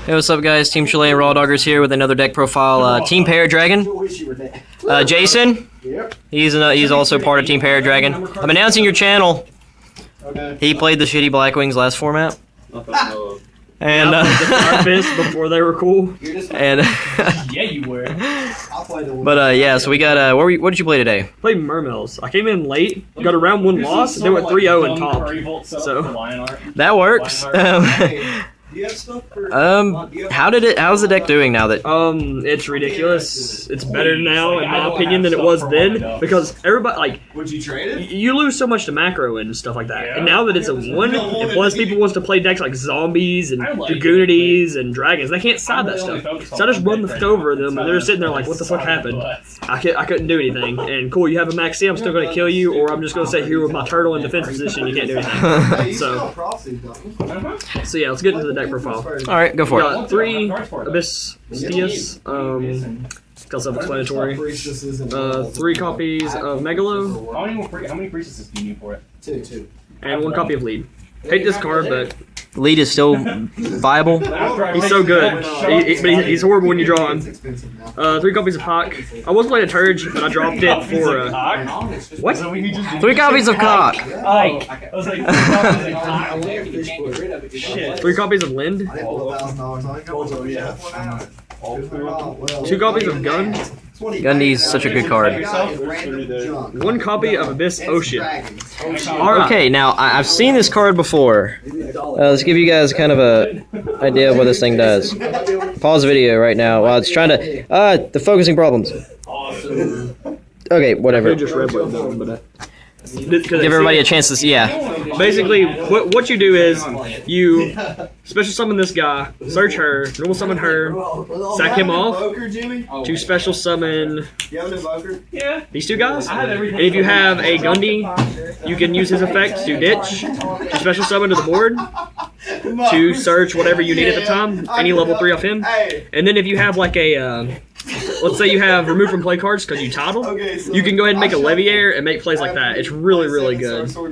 Hey, what's up, guys? Team Chalet and Raw Doggers here with another deck profile. TeamParrotDragon. Jason, he's also part of TeamParrotDragon. I'm announcing your channel. He played the shitty Black Wings last format. And before they were cool. And yeah, you were. But yeah, so we got what did you play today? Played Mermails. I came in late, got a round 1 loss, and then went 3-0 and top. So that works. How's the deck doing now that it's ridiculous. It's better now in my opinion than it was then, because everybody, like, would you trade it? You lose so much to macro and stuff like that. And now that it's a 1, and plus people wants to play decks like zombies and dragoonities and dragons, they can't side that stuff. So I just run the fuck over them, and they're sitting there like, what the fuck happened? I couldn't do anything. And cool, you have a maxi, I'm still gonna kill you, or I'm just gonna sit here with my turtle in defense position, you can't do anything. So yeah, let's get into the deck profile. Alright, go for it. Got 3 Abyss Stias, self-explanatory. 3 copies of Megalo. How many priestesses do you need for it? 2. And 1 copy of Lead. Hate this card, but Lead is still viable. He's so good. But he's horrible when you draw him. 3 copies of Hawk. I was playing a Turge, but I dropped it for what? 3 copies of Cock. 3 copies of Lind. 2 copies of Gun. Gundy's such a good card. 1 copy of Abyss Ocean. Okay, now I've seen this card before. Let's give you guys kind of a idea of what this thing does. Pause the video right now while it's trying to the focusing problems. Okay, whatever. Give everybody a chance to see. Yeah. Basically, what you do is you special summon this guy, search her, normal summon her, sack him off, to special summon these 2 guys. And if you have a Gundy, you can use his effect to ditch, to special summon to the board, to search whatever you need at the time, any level 3 off him. And then if you have like a let's say you have remove from play cards because you title, you can go ahead and make a Leviair and make plays like that. It's really, really good. So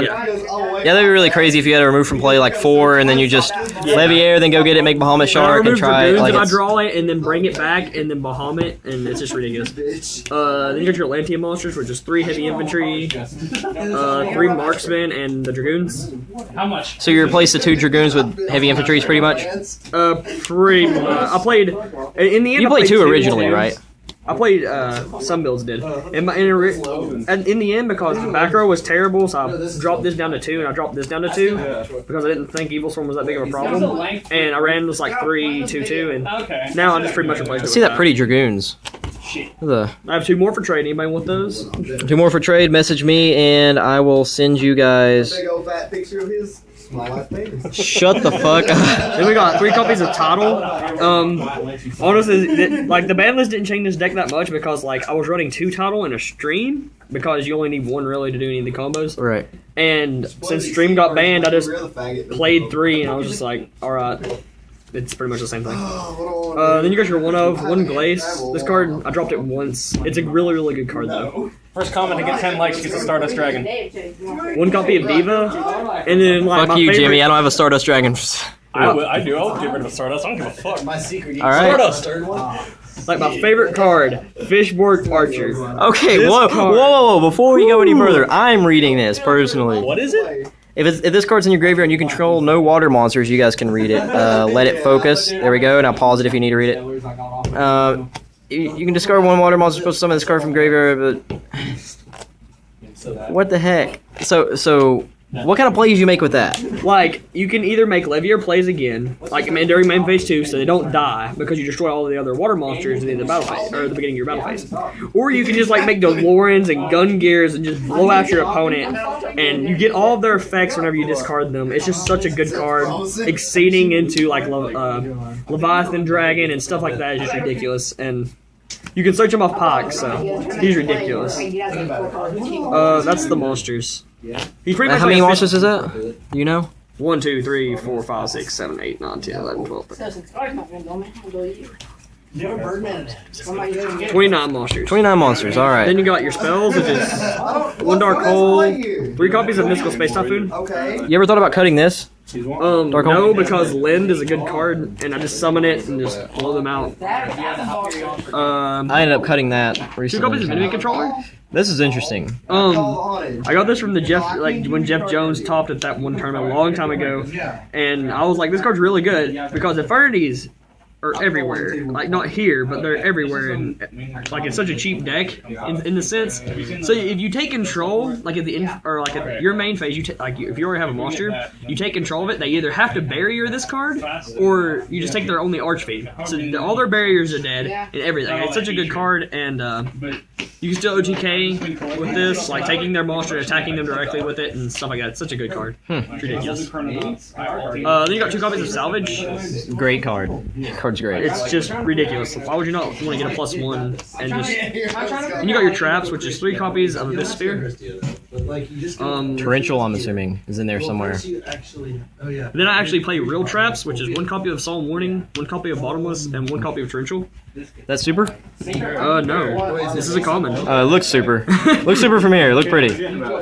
yeah. Yeah, that'd be really crazy if you had to remove from play like 4 and then you just Leviair, then go get it, make Bahamut Shark, and try like I draw it and then bring it back and then Bahamut, and it's just ridiculous. Then you got your Atlantean monsters, which is 3 heavy infantry, 3 marksmen, and the dragoons. How much? So you replace the 2 dragoons with heavy infantry, pretty much. Pretty much. I played in the end. You played 2 originally, right? I played, some builds did. In the end, because the back row was terrible, so I dropped this down to 2, and I dropped this down to 2, because I didn't think Evil Swarm was that big of a problem. And I ran this like 3-2-2, and now I just pretty much replaced it. I see that pretty dragoons. I have 2 more for trade. Anybody want those? 2 more for trade, message me, and I will send you guys... Big old fat picture of his. Shut the fuck up. Then we got 3 copies of Title. Honestly, like the ban list didn't change this deck that much because like I was running 2 Title in a stream because you only need 1 really to do any of the combos. Right. And since stream got banned, I just played 3 and I was just like, all right. It's pretty much the same thing. Then you got your 1 Glace. This card, I dropped it once. It's a really, really good card though. First comment to get 10 likes gets a Stardust Dragon. 1 copy of Diva, and then like fuck you, Jimmy. I don't have a Stardust Dragon. I do. I'll get rid of a Stardust. I don't give a fuck. My secret. All right. Stardust. Like my favorite card, Fishborg Archer. Okay, whoa! Before we go any further, I'm reading this personally. What is it? If this card's in your graveyard and you control no water monsters, you guys can read it. Let it focus. There we go. Now pause it if you need to read it. You can discard 1 water monster. Supposed to summon this card from graveyard, but what the heck? So what kind of plays you make with that? Like you can either make Leviair plays again, like during main phase 2, so they don't die because you destroy all the other water monsters in the battle phase or the beginning of your battle phase, or you can just like make DeLoreans and gun gears and just blow out your opponent, and you get all of their effects whenever you discard them. It's just such a good card. Exceeding into like Leviathan Dragon and stuff like that is just ridiculous, and you can search him off Pac, so he's ridiculous. That's the monsters. He's pretty much how many monsters is that? Do you know? 1, 2, 3, 4, 5, 6, 7, 8, 9, 10, 11, 12, 13. 29 monsters. 29 monsters, alright. Then you got your spells, which is 1 Dark Hole, 3 copies of Mystical Space Typhoon. You ever thought about cutting this? No, because Lind is a good card, and I just summon it and just blow them out. I ended up cutting that 2 recently. copies of Enemy Controller. This is interesting. I got this from the when Jeff Jones topped at that one tournament a long time ago, and I was like, this card's really good because Infernities are everywhere. Like, not here, but they're everywhere, and like it's such a cheap deck in the sense. So if you take control, like at the at your main phase, if you already have a monster, you take control of it. They either have to barrier this card, or you just take their only archfeed. So all their barriers are dead and everything. It's such a good card, and you can still OTK with this, like taking their monster, attacking them directly with it, and stuff like that. It's such a good card. It's ridiculous. Then you got 2 copies of Salvage. Great card. Card's great. It's just ridiculous. Why would you not want to get a +1 and just? And you got your traps, which is 3 copies of this sphere. Torrential, I'm assuming, is in there somewhere. Then I actually play real traps, which is 1 copy of Solemn Warning, 1 copy of Bottomless, and 1 copy of Torrential. That's super? No. This is a common. It looks super. Looks super from here. Look pretty.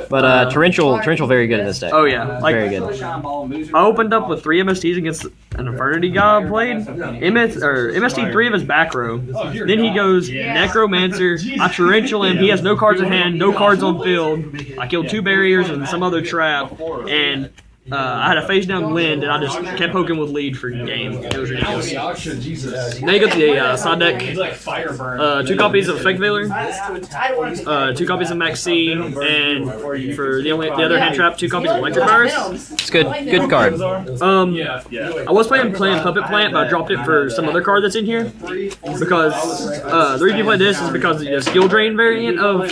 But Torrential very good in this deck. Oh yeah, like, very good. I opened up with 3 MSTs against an Infernity guy I played. MST 3 of his back row. Then he goes Necromancer. I Torrential him. He has no cards in hand, no cards on field. I killed 2 barriers and some other trap, and I had a face down Lind, and I just kept poking with lead for game. It was ridiculous. Now you got the side deck. 2 copies of Fake Veiler, 2 copies of Max C, and for the other hand trap, 2 copies of Electric Virus. It's good. Good card. I was playing Puppet Plant, but I dropped it for some other card that's in here because the reason you play this is because the skill drain variant of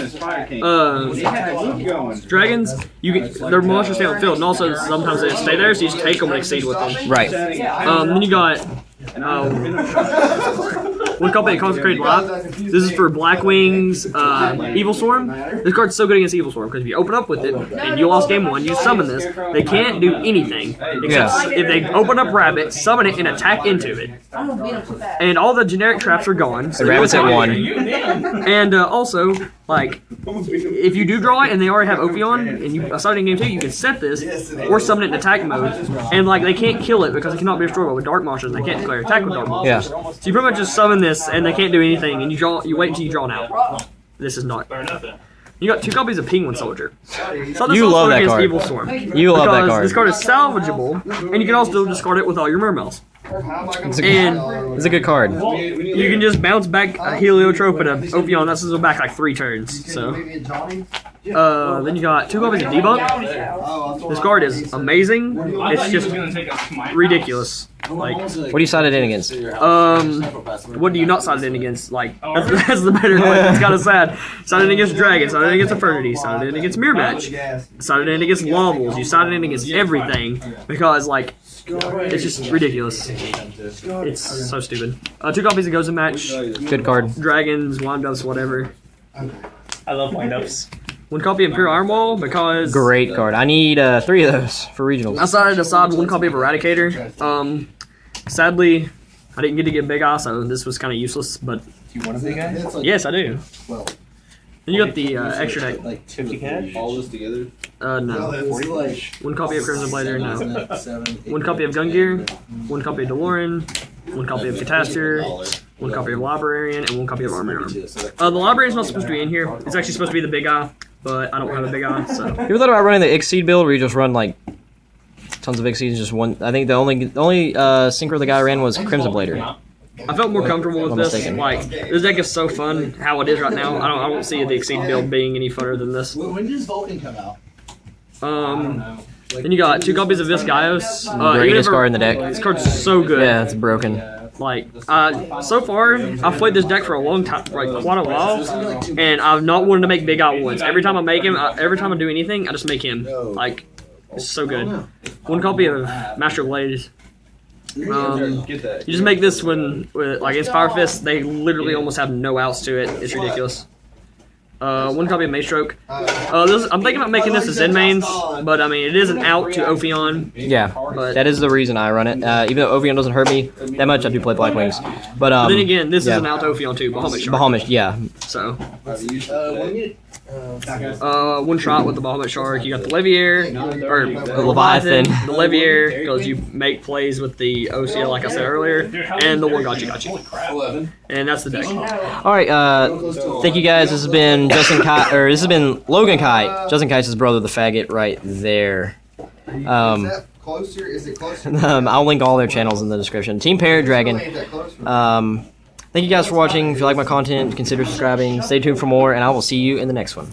dragons, their monsters stay on field, and also sometimes they stay there, so you just take them and exceed with them. Right. Then you got 1 copy of Consecrated Life. This is for Black Wings, Evil Swarm. This card's so good against Evil Swarm because if you open up with it and you lost game 1, you summon this. They can't do anything except if they open up Rabbit, summon it, and attack into it. And all the generic traps are gone. So the Rabbit's at 1. And also, like, if you do draw it and they already have Ophion and you assign it in game 2, you can set this or summon it in attack mode. And like they can't kill it because it cannot be destroyed with dark monsters. They can't declare attack with dark monsters. Yeah. So you pretty much just summon this and they can't do anything, and you wait until you draw out. This is not. You got 2 copies of Penguin Soldier. You love that card. Evil Storm. You love that card. This card is salvageable, and you can also discard it with all your Mermails. It's a good card. You can just bounce back a Heliotrope and a Ophion. That's just back like 3 turns. So. Then you got 2 copies of Debunk. This card is amazing. It's just ridiculous. Like, what do you side it in against? What do you not side it in against? Like, that's the better one. It's kind of sad. Side it in against Dragon, side it in against Infernity, side it in against Mirror Match, side it in against Levels. You side it in against everything because, like, it's just ridiculous. It's so stupid. 2 copies of Goes in Match. Good card. Dragons, Windups, whatever. I love windups. 1 copy of Imperial Iron Wall because... Great card. I need 3 of those for regionals. I decided to side 1 copy of Eradicator. Sadly, I didn't get to get Big Eye, so this was kind of useless, but... Do you want a big guy? Yes, I do. Then you got the extra deck. Like 50 cash? All this together? No. 1 copy of Crimson Blader, no. 1 copy of Gungear, 1 copy of DeLorean, 1 copy of Catastor, 1 copy of Librarian, and 1 copy of Armor Arm. The Librarian's not supposed to be in here. It's actually supposed to be the Big Eye, but I don't have a Big Eye, so... You ever thought about running the Exceed build where you just run, like, tons of Exceeds, just one? I think the only synchro the guy ran was Crimson Blader. I felt more comfortable with this. Mistaken. Like, this deck is so fun how it is right now. I don't see the Exceed build being any funner than this. When does Vulcan come out? Then you got 2 copies of YuGiOh. Greatest card in the deck. This card's so good. Yeah, it's broken. Like, so far, I've played this deck for a long time, like quite a while, and I've not wanted to make Big Eye once. Every time I make him, every time I do anything, I just make him. Like, it's so good. 1 copy of Master Blade. You just make this when, like, it's Fire Fist, they literally almost have no outs to it. It's ridiculous. one copy of Maystroke. I'm thinking about making this as in mains, but I mean it is an out to Ophion. Yeah, But that is the reason I run it. Even though Ophion doesn't hurt me that much, I do play Black Wings. But then again, this yeah. is an out to Ophion too, Bahamut Shark. Bahamut, yeah. So, one shot with the Bahamut Shark. You got the Leviair, or the Leviathan. the Leviair, because you make plays with the OCL, like I said earlier, and the one got you. And that's the deck. All right, thank you guys. This has been Justin Kite, or this has been Logan Kite. Justin Kite's his brother, the faggot, right there. Closer? Is it closer? I'll link all their channels in the description. TeamParrotDragon. Thank you guys for watching. If you like my content, consider subscribing. Stay tuned for more, and I will see you in the next one.